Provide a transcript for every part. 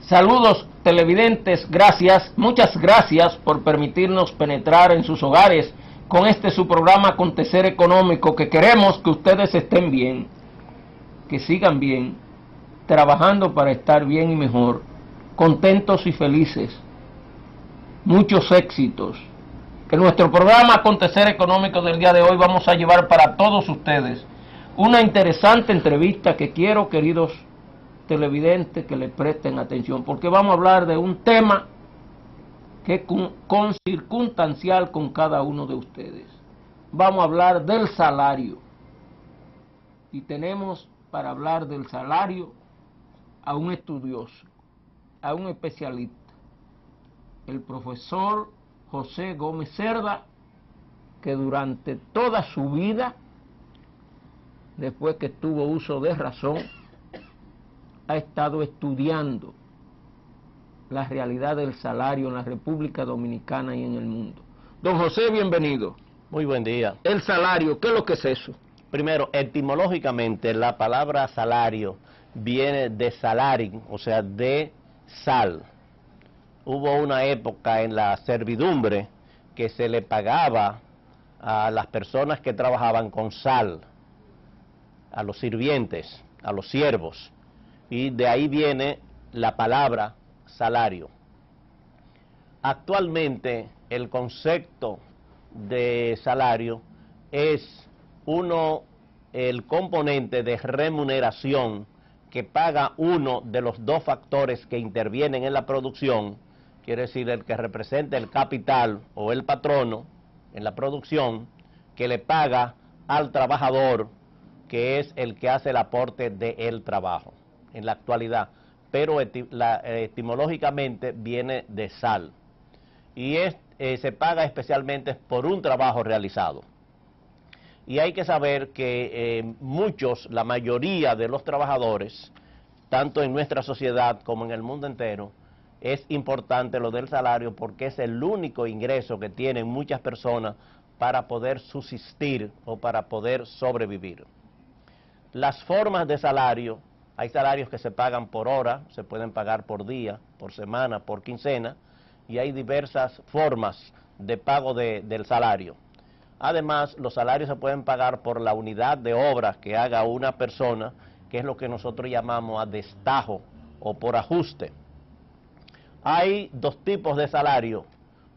Saludos televidentes, gracias, muchas gracias por permitirnos penetrar en sus hogares con este su programa Acontecer Económico, que queremos que ustedes estén bien, que sigan bien, trabajando para estar bien y mejor, contentos y felices, muchos éxitos. Que nuestro programa Acontecer Económico del día de hoy vamos a llevar para todos ustedes una interesante entrevista que quiero, queridos televidentes, que le presten atención, porque vamos a hablar de un tema que es con circunstancial con cada uno de ustedes. Vamos a hablar del salario, y tenemos para hablar del salario a un estudioso, a un especialista, el profesor José Gómez Cerda, que durante toda su vida, después que tuvo uso de razón, ha estado estudiando la realidad del salario en la República Dominicana y en el mundo. Don José, bienvenido. Muy buen día. El salario, ¿qué es lo que es eso? Primero, etimológicamente, la palabra salario viene de salarin, o sea, de sal. Hubo una época en la servidumbre que se le pagaba a las personas que trabajaban con sal, a los sirvientes, a los siervos, y de ahí viene la palabra salario. Actualmente el concepto de salario es el componente de remuneración que paga uno de los dos factores que intervienen en la producción, quiere decir el que representa el capital o el patrono en la producción, que le paga al trabajador, que es el que hace el aporte del trabajo en la actualidad, pero etimológicamente viene de sal, y se paga especialmente por un trabajo realizado. Y hay que saber que la mayoría de los trabajadores, tanto en nuestra sociedad como en el mundo entero, es importante lo del salario porque es el único ingreso que tienen muchas personas para poder subsistir o para poder sobrevivir. Las formas de salario: hay salarios que se pagan por hora, se pueden pagar por día, por semana, por quincena, y hay diversas formas de pago del salario. Además, los salarios se pueden pagar por la unidad de obras que haga una persona, que es lo que nosotros llamamos a destajo o por ajuste. Hay dos tipos de salario: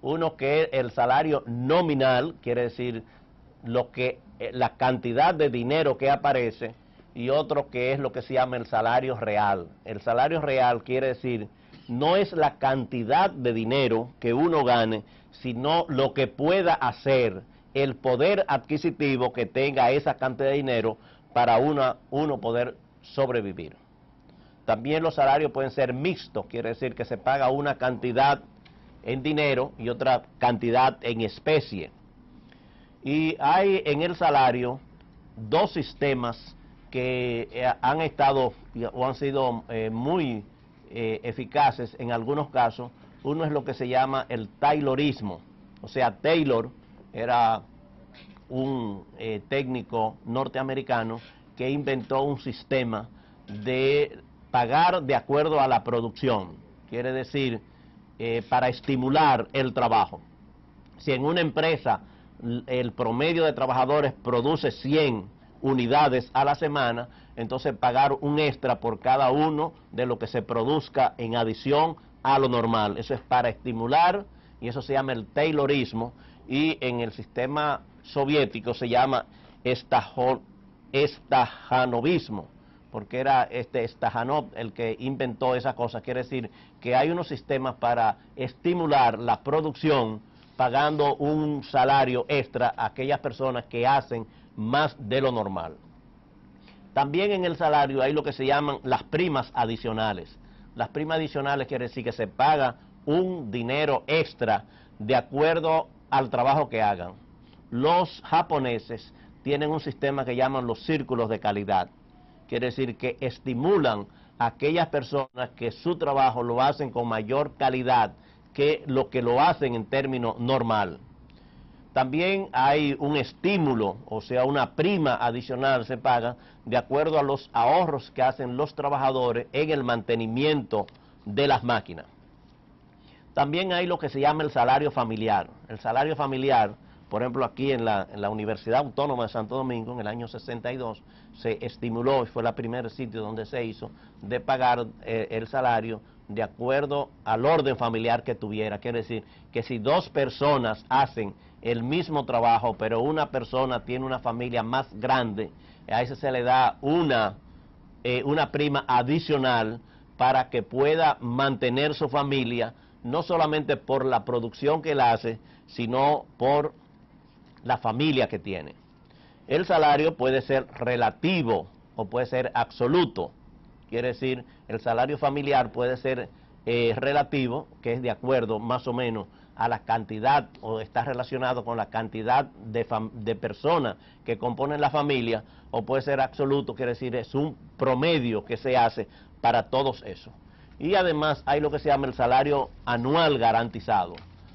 uno que es el salario nominal, quiere decir la cantidad de dinero que aparece, y otro que es lo que se llama el salario real. El salario real quiere decir, no es la cantidad de dinero que uno gane, sino lo que pueda hacer, el poder adquisitivo que tenga esa cantidad de dinero para uno poder sobrevivir. También los salarios pueden ser mixtos, quiere decir que se paga una cantidad en dinero y otra cantidad en especie. Y hay en el salario dos sistemas que han estado o han sido muy eficaces en algunos casos. Uno es lo que se llama el Taylorismo, o sea, Taylor era un técnico norteamericano que inventó un sistema de pagar de acuerdo a la producción, quiere decir, para estimular el trabajo. Si en una empresa el promedio de trabajadores produce 100 unidades a la semana, entonces pagar un extra por cada uno de lo que se produzca en adición a lo normal. Eso es para estimular, y eso se llama el Taylorismo, y en el sistema soviético se llama Stajanovismo, porque era Stajanov el que inventó esa cosa. Quiere decir que hay unos sistemas para estimular la producción pagando un salario extra a aquellas personas que hacen más de lo normal. También en el salario hay lo que se llaman las primas adicionales. Las primas adicionales quiere decir que se paga un dinero extra de acuerdo al trabajo que hagan. Los japoneses tienen un sistema que llaman los círculos de calidad. Quiere decir que estimulan a aquellas personas que su trabajo lo hacen con mayor calidad que lo hacen en términos normal. También hay un estímulo, o sea, una prima adicional se paga de acuerdo a los ahorros que hacen los trabajadores en el mantenimiento de las máquinas. También hay lo que se llama el salario familiar. El salario familiar, por ejemplo, aquí en la Universidad Autónoma de Santo Domingo, en el año 62, se estimuló, y fue el primer sitio donde se hizo, de pagar el salario de acuerdo al orden familiar que tuviera. Quiere decir que si dos personas hacen el mismo trabajo, pero una persona tiene una familia más grande, a ese se le da una prima adicional para que pueda mantener su familia, no solamente por la producción que él hace, sino por la familia que tiene. El salario puede ser relativo o puede ser absoluto. Quiere decir, el salario familiar puede ser relativo, que es de acuerdo más o menos a la cantidad, o está relacionado con la cantidad de personas que componen la familia, o puede ser absoluto, quiere decir, es un promedio que se hace para todos esos. Y además hay lo que se llama el salario anual garantizado.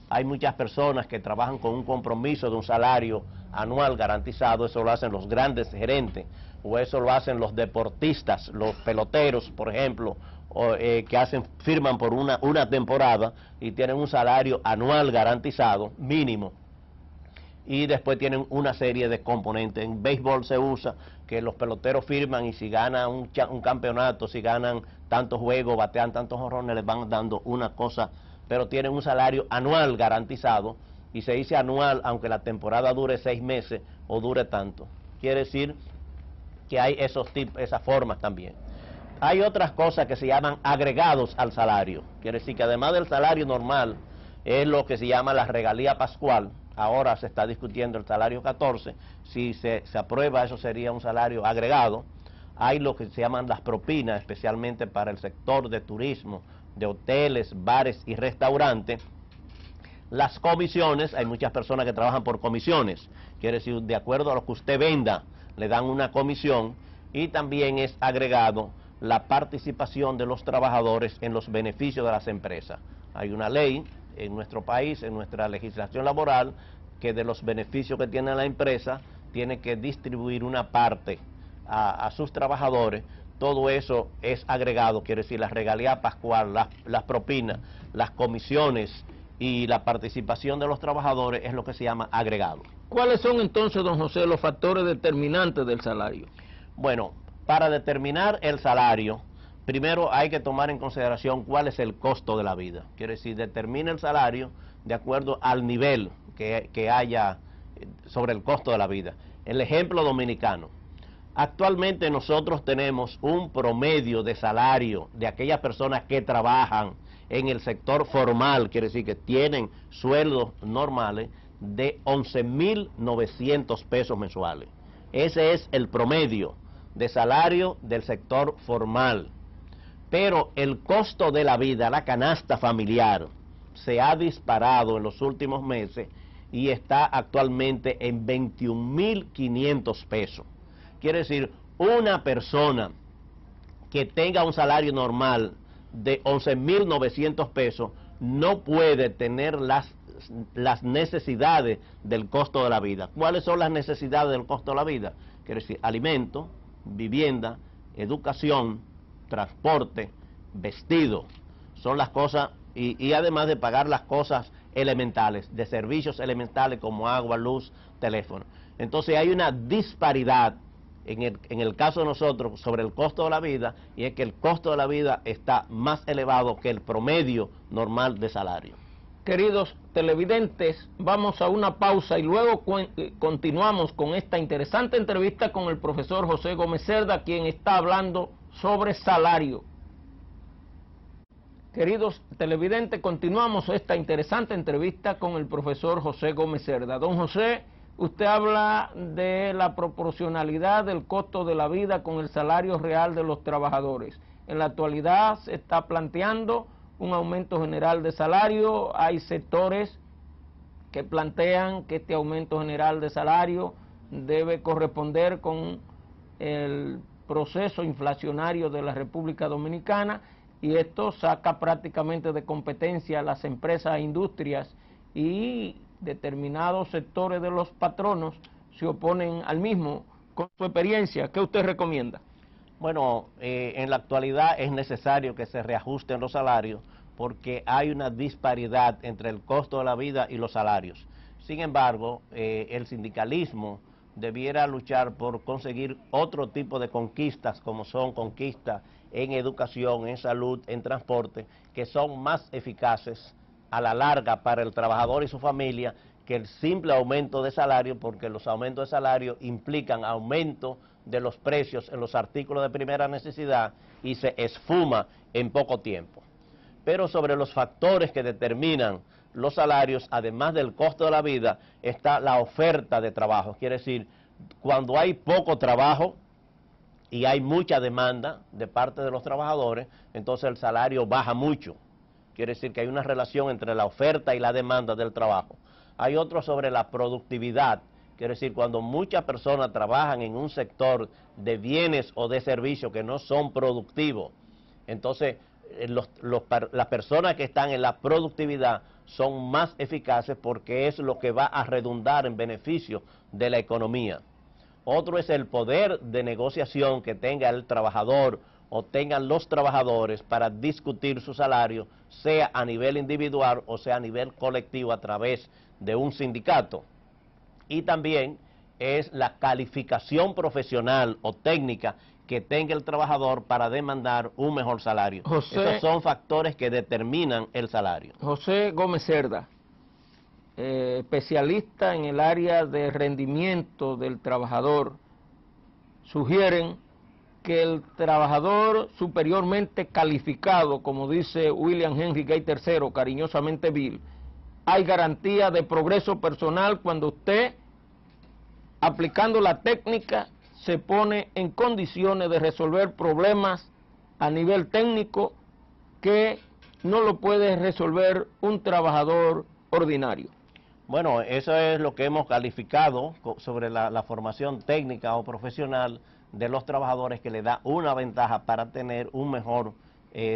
Hay muchas personas que trabajan con un compromiso de un salario anual garantizado. Eso lo hacen los grandes gerentes, o eso lo hacen los deportistas, los peloteros, por ejemplo, que firman por una temporada y tienen un salario anual garantizado mínimo. Y después tienen una serie de componentes. En béisbol se usa que los peloteros firman, y si ganan un campeonato, si ganan tantos juegos, batean tantos jonrones, les van dando una cosa, pero tienen un salario anual garantizado, y se dice anual aunque la temporada dure 6 meses o dure tanto. Quiere decir que hay esas formas también. Hay otras cosas que se llaman agregados al salario. Quiere decir que además del salario normal, es lo que se llama la regalía pascual. Ahora se está discutiendo el salario 14. Si se aprueba, eso sería un salario agregado. Hay lo que se llaman las propinas, especialmente para el sector de turismo, de hoteles, bares y restaurantes. Las comisiones, hay muchas personas que trabajan por comisiones. Quiere decir, de acuerdo a lo que usted venda, le dan una comisión. Y también es agregado la participación de los trabajadores en los beneficios de las empresas. Hay una ley en nuestro país, en nuestra legislación laboral, que de los beneficios que tiene la empresa, tiene que distribuir una parte a sus trabajadores. Todo eso es agregado, quiere decir, la regalía pascual, las propinas, las comisiones y la participación de los trabajadores es lo que se llama agregado. ¿Cuáles son entonces, don José, los factores determinantes del salario? Bueno, para determinar el salario, primero hay que tomar en consideración cuál es el costo de la vida. Quiere decir, determina el salario de acuerdo al nivel que haya sobre el costo de la vida. El ejemplo dominicano. Actualmente nosotros tenemos un promedio de salario de aquellas personas que trabajan en el sector formal, quiere decir que tienen sueldos normales, de 11.900 pesos mensuales. Ese es el promedio de salario del sector formal. Pero el costo de la vida, la canasta familiar, se ha disparado en los últimos meses y está actualmente en 21.500 pesos. Quiere decir, una persona que tenga un salario normal de 11.900 pesos no puede tener las necesidades del costo de la vida. ¿Cuáles son las necesidades del costo de la vida? Quiere decir, alimento, vivienda, educación, transporte, vestido. Son las cosas, y además de pagar las cosas elementales, de servicios elementales como agua, luz, teléfono. Entonces hay una disparidad en el caso de nosotros sobre el costo de la vida, y es que el costo de la vida está más elevado que el promedio normal de salario. Queridos televidentes, vamos a una pausa y luego continuamos con esta interesante entrevista con el profesor José Gómez Cerda, quien está hablando sobre salario. Queridos televidentes, continuamos esta interesante entrevista con el profesor José Gómez Cerda. Don José, usted habla de la proporcionalidad del costo de la vida con el salario real de los trabajadores. En la actualidad se está planteando un aumento general de salario. Hay sectores que plantean que este aumento general de salario debe corresponder con el proceso inflacionario de la República Dominicana, y esto saca prácticamente de competencia a las empresas e industrias, y determinados sectores de los patronos se oponen al mismo. Con su experiencia, ¿qué usted recomienda? Bueno, en la actualidad es necesario que se reajusten los salarios porque hay una disparidad entre el costo de la vida y los salarios. Sin embargo, el sindicalismo debiera luchar por conseguir otro tipo de conquistas, como son conquistas en educación, en salud, en transporte, que son más eficaces a la larga para el trabajador y su familia que el simple aumento de salario, porque los aumentos de salario implican aumento de los precios en los artículos de primera necesidad y se esfuma en poco tiempo. Pero sobre los factores que determinan los salarios, además del costo de la vida, está la oferta de trabajo. Quiere decir, cuando hay poco trabajo y hay mucha demanda de parte de los trabajadores, entonces el salario baja mucho. Quiere decir que hay una relación entre la oferta y la demanda del trabajo. Hay otro sobre la productividad. Quiere decir, cuando muchas personas trabajan en un sector de bienes o de servicios que no son productivos, entonces las personas que están en la productividad son más eficaces porque es lo que va a redundar en beneficio de la economía. Otro es el poder de negociación que tenga el trabajador o tengan los trabajadores para discutir su salario, sea a nivel individual o sea a nivel colectivo a través de un sindicato. Y también es la calificación profesional o técnica que tenga el trabajador para demandar un mejor salario. Esos son factores que determinan el salario. José Gómez Cerda, especialista en el área de rendimiento del trabajador, sugieren que el trabajador superiormente calificado, como dice William Henry Gay III, cariñosamente Bill, hay garantía de progreso personal cuando usted, aplicando la técnica, se pone en condiciones de resolver problemas a nivel técnico que no lo puede resolver un trabajador ordinario. Bueno, eso es lo que hemos calificado sobre la formación técnica o profesional de los trabajadores, que le da una ventaja para tener un mejor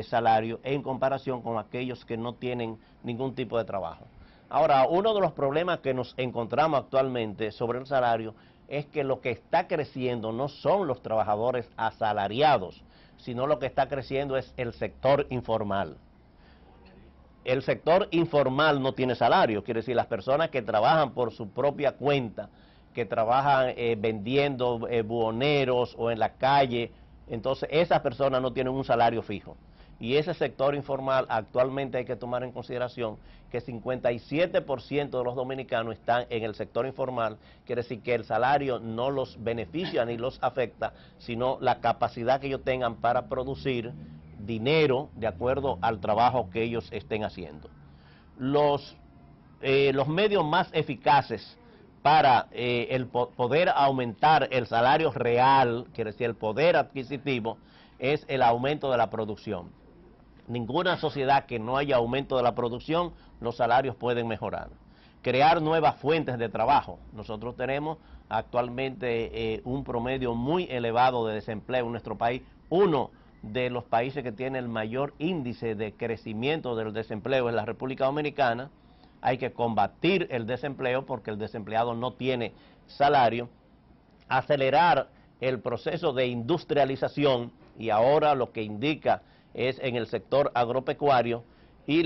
salario en comparación con aquellos que no tienen ningún tipo de trabajo. Ahora, uno de los problemas que nos encontramos actualmente sobre el salario es que lo que está creciendo no son los trabajadores asalariados, sino lo que está creciendo es el sector informal. El sector informal no tiene salario, quiere decir, las personas que trabajan por su propia cuenta, que trabajan vendiendo buhoneros o en la calle, entonces esas personas no tienen un salario fijo. Y ese sector informal actualmente hay que tomar en consideración que 57% de los dominicanos están en el sector informal, quiere decir que el salario no los beneficia ni los afecta, sino la capacidad que ellos tengan para producir dinero de acuerdo al trabajo que ellos estén haciendo. Los medios más eficaces para poder aumentar el salario real, quiere decir el poder adquisitivo, es el aumento de la producción. Ninguna sociedad que no haya aumento de la producción, los salarios pueden mejorar. Crear nuevas fuentes de trabajo. Nosotros tenemos actualmente un promedio muy elevado de desempleo en nuestro país, uno de los países que tiene el mayor índice de crecimiento del desempleo es la República Dominicana. Hay que combatir el desempleo porque el desempleado no tiene salario, acelerar el proceso de industrialización, y ahora lo que indica es en el sector agropecuario, y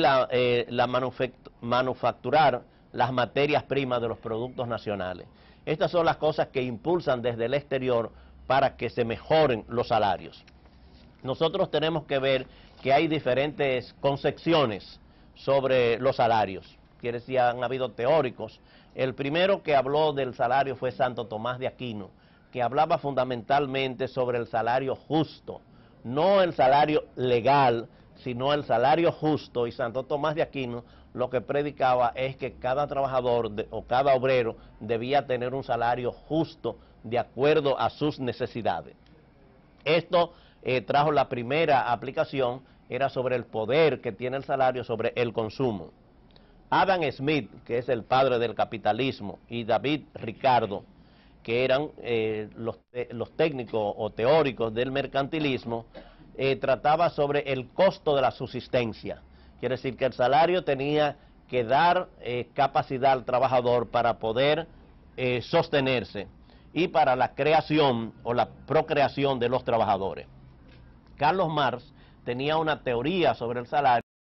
manufacturar las materias primas de los productos nacionales. Estas son las cosas que impulsan desde el exterior para que se mejoren los salarios. Nosotros tenemos que ver que hay diferentes concepciones sobre los salarios. Quiere decir, han habido teóricos. El primero que habló del salario fue Santo Tomás de Aquino, que hablaba fundamentalmente sobre el salario justo, no el salario legal, sino el salario justo. Y Santo Tomás de Aquino lo que predicaba es que cada trabajador o cada obrero debía tener un salario justo de acuerdo a sus necesidades. Esto trajo la primera aplicación, era sobre el poder que tiene el salario sobre el consumo. Adam Smith, que es el padre del capitalismo, y David Ricardo, que eran los técnicos o teóricos del mercantilismo, trataba sobre el costo de la subsistencia. Quiere decir que el salario tenía que dar capacidad al trabajador para poder sostenerse. y para la creación o la procreación de los trabajadores. Carlos Marx tenía una teoría sobre el salario